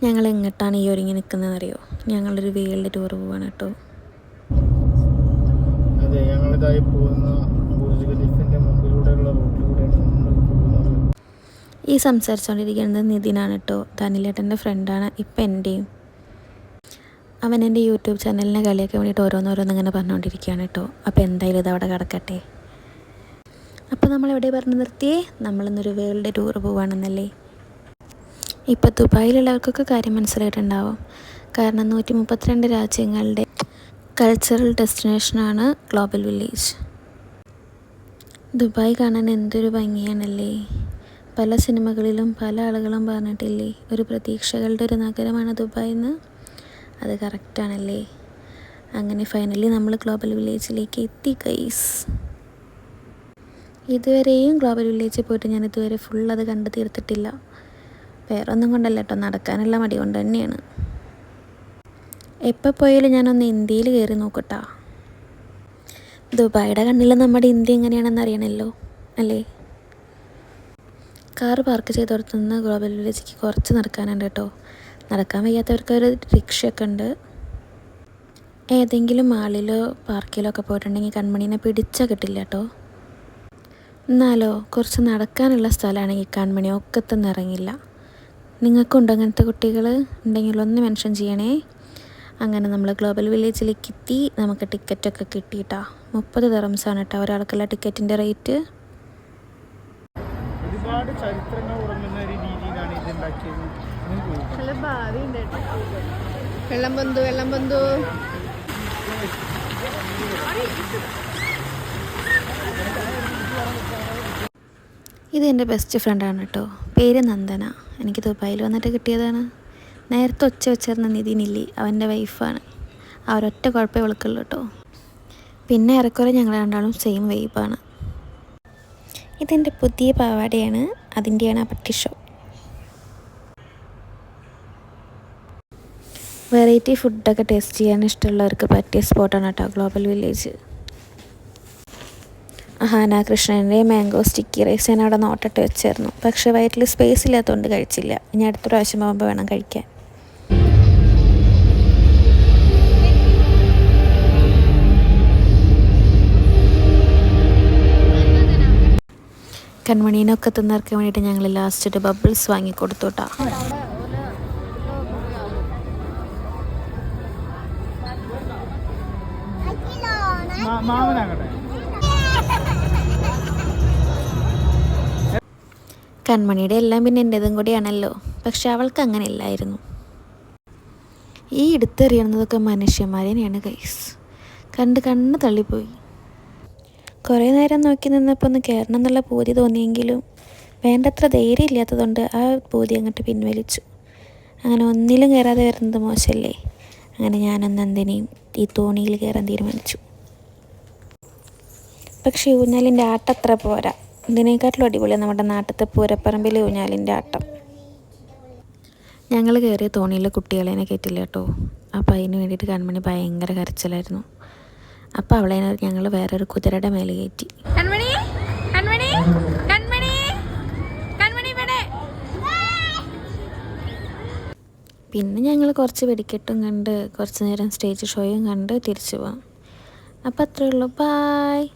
ഞങ്ങൾ എങ്ങോട്ടാണ് ഈ ഒരുങ്ങി നിൽക്കുന്നതെന്നറിയോ? ഞങ്ങളൊരു വേൾഡ് ടൂർ പോവാണ് കേട്ടോ. അതെ, ഞങ്ങളിതായി പോകുന്ന ബുർജ് ഖലീഫിന്റെ മുമ്പിലൂടെയുള്ള റോഡിലൂടെയാണ് നമ്മൾ പോകുന്നത്. ഈ സംസാരിച്ചുകൊണ്ടിരിക്കുന്നത് നിതിനാണ് കേട്ടോ. തനിലേട്ടൻ്റെ ഫ്രണ്ടാണ്, ഇപ്പം എൻ്റെയും. അവൻ എൻ്റെ യൂട്യൂബ് ചാനലിനെ കളിയാക്കാൻ വേണ്ടിയിട്ട് ഓരോന്നോരോന്നിങ്ങനെ പറഞ്ഞുകൊണ്ടിരിക്കുകയാണ് കേട്ടോ. അപ്പോൾ എന്തായാലും ഇതവിടെ കിടക്കട്ടെ. അപ്പോൾ നമ്മൾ എവിടെ പറഞ്ഞു നിർത്തിയേ? നമ്മളിന്നൊരു വേൾഡ് ടൂർ പോവുകയാണെന്നല്ലേ. ഇപ്പോൾ ദുബായിലുള്ളവർക്കൊക്കെ കാര്യം മനസ്സിലായിട്ടുണ്ടാവും. കാരണം 132 രാജ്യങ്ങളുടെ കൾച്ചറൽ ഡെസ്റ്റിനേഷനാണ് ഗ്ലോബൽ വില്ലേജ്. ദുബായ് കാണാൻ എന്തൊരു ഭംഗിയാണല്ലേ. പല സിനിമകളിലും പല ആളുകളും പറഞ്ഞിട്ടില്ലേ, ഒരു പ്രതീക്ഷകളുടെ ഒരു നഗരമാണ് ദുബായ് എന്ന്. അത് കറക്റ്റാണല്ലേ. അങ്ങനെ ഫൈനലി നമ്മൾ ഗ്ലോബൽ വില്ലേജിലേക്ക് എത്തി ഗൈസ്. ഇതുവരെയും ഗ്ലോബൽ വില്ലേജിൽ പോയിട്ട് ഞാൻ ഇതുവരെ ഫുൾ അത് കണ്ടു തീർത്തിട്ടില്ല. വേറെ ഒന്നും കൊണ്ടല്ല കേട്ടോ, നടക്കാനുള്ള മടി കൊണ്ട് തന്നെയാണ്. എപ്പോൾ പോയാലും ഞാനൊന്ന് ഇന്ത്യയിൽ കയറി നോക്കട്ടാ. ദുബായിയുടെ കണ്ണിൽ നമ്മുടെ ഇന്ത്യ എങ്ങനെയാണെന്ന് അറിയണമല്ലോ അല്ലേ. കാർ പാർക്ക് ചെയ്തോടത്തുനിന്ന് ഗ്ലോബൽ വില്ലേജിലേക്ക് കുറച്ച് നടക്കാനുണ്ട് കേട്ടോ. നടക്കാൻ വയ്യാത്തവർക്കൊരു റിക്ഷയൊക്കെ ഉണ്ട്. ഏതെങ്കിലും മാളിലോ പാർക്കിലോ ഒക്കെ പോയിട്ടുണ്ടെങ്കിൽ കൺമണീനെ പിടിച്ചാൽ കിട്ടില്ല കേട്ടോ. എന്നാലോ കുറച്ച് നടക്കാനുള്ള സ്ഥലമാണെങ്കിൽ കൺമണി ഒക്കത്തൊന്നും ഇറങ്ങില്ല. നിങ്ങൾക്കുണ്ടോ അങ്ങനത്തെ കുട്ടികൾ? ഉണ്ടെങ്കിൽ ഒന്ന് മെൻഷൻ ചെയ്യണേ. അങ്ങനെ നമ്മൾ ഗ്ലോബൽ വില്ലേജിലേക്ക് എത്തി. നമുക്ക് ടിക്കറ്റൊക്കെ കിട്ടിയിട്ടാ. 30 ദിർഹംസാണ് കേട്ടോ ഒരാൾക്കുള്ള ടിക്കറ്റിൻ്റെ റേറ്റ്. ഒരുപാട് ചരിത്രങ്ങൾ ഉറങ്ങുന്ന ഒരു രീതിയിലാണ് ഇത് ഉണ്ടാക്കിയത്. വെള്ളം ബന്ധു ഇത് എൻ്റെ ബെസ്റ്റ് ഫ്രണ്ടാണ് കേട്ടോ. പേര് നന്ദന. എനിക്ക് ദുബായിൽ വന്നിട്ട് കിട്ടിയതാണ്. നേരത്തെ ഒച്ച വെച്ചിരുന്ന നിതിനില്ലേ, അവൻ്റെ വൈഫാണ്. അവരൊറ്റ കുഴപ്പമേ വിളിക്കുള്ളൂ കേട്ടോ. പിന്നെ ഏറെക്കുറെ ഞങ്ങൾ രണ്ടാളും സെയിം വൈബാണ്. ഇതെൻ്റെ പുതിയ പാവാടയാണ്, അതിൻ്റെയാണ് ആ പട്ടി ഷോ. വെറൈറ്റി ഫുഡൊക്കെ ടേസ്റ്റ് ചെയ്യാൻ ഇഷ്ടമുള്ളവർക്ക് പറ്റിയ സ്പോട്ടാണ് കേട്ടോ ഗ്ലോബൽ വില്ലേജ്. ഹാന കൃഷ്ണൻ്റെ മാംഗോ സ്റ്റിക്കി റൈസ് ഞാൻ അവിടെ നോട്ടിട്ട് വെച്ചായിരുന്നു. പക്ഷേ വയറ്റിൽ സ്പേസ് ഇല്ലാത്തതുകൊണ്ട് കഴിച്ചില്ല. ഇനി അടുത്ത പ്രാവശ്യം പോകുമ്പോൾ വേണം കഴിക്കാൻ. കൺമണീനൊക്കെ തിന്നിറക്കാൻ വേണ്ടിയിട്ട് ഞങ്ങൾ ലാസ്റ്റ് ഒരു ബബിൾസ് വാങ്ങിക്കൊടുത്തു കേട്ടോ. മാമനാകട്ടെ. കൺമണിയുടെ എല്ലാം പിന്നെ എൻ്റെതും കൂടിയാണല്ലോ. പക്ഷെ അവൾക്ക് അങ്ങനെ ഇല്ലായിരുന്നു. ഈ എടുത്തെറിയുന്നതൊക്കെ മനുഷ്യന്മാരെയാണ് ഗൈസ്. കണ്ണ് തള്ളിപ്പോയി. കുറേ നേരം നോക്കി നിന്നപ്പോൾ ഒന്ന് കയറണം എന്നുള്ള പൂതി തോന്നിയെങ്കിലും വേണ്ടത്ര ധൈര്യം ഇല്ലാത്തതുകൊണ്ട് ആ പൂതി അങ്ങോട്ട് പിൻവലിച്ചു. അങ്ങനെ ഒന്നിലും കയറാതെ വരുന്നത് മോശമല്ലേ. അങ്ങനെ ഞാനൊന്ന് എന്തിനേയും ഈ തോണിയിൽ കയറാൻ തീരുമാനിച്ചു. പക്ഷേ ഊഞ്ഞാലിൻ്റെ ആട്ടം അത്ര പോരാ. ഇതിനേക്കാട്ടിലും അടിപൊളിയാണ് നമ്മുടെ നാട്ടിലത്തെ പൂരപ്പറമ്പിലെ ഊഞ്ഞാലിൻ്റെ ആട്ടം. ഞങ്ങൾ കയറിയ തോണിയിൽ കുട്ടികളെ കയറ്റില്ല കേട്ടോ. അപ്പോൾ അതിന് വേണ്ടിയിട്ട് കൺമണി ഭയങ്കര കരച്ചിലായിരുന്നു. അപ്പോൾ അവളെ ഞങ്ങൾ വേറൊരു കുതിരയുടെ മേലെ കയറ്റി. പിന്നെ ഞങ്ങൾ കുറച്ച് വെടിക്കെട്ടും കണ്ട് കുറച്ച് നേരം സ്റ്റേജ് ഷോയും കണ്ട് തിരിച്ചു പോകാം. അപ്പോൾ അത്രയേ ഉള്ളൂ. ബായ്.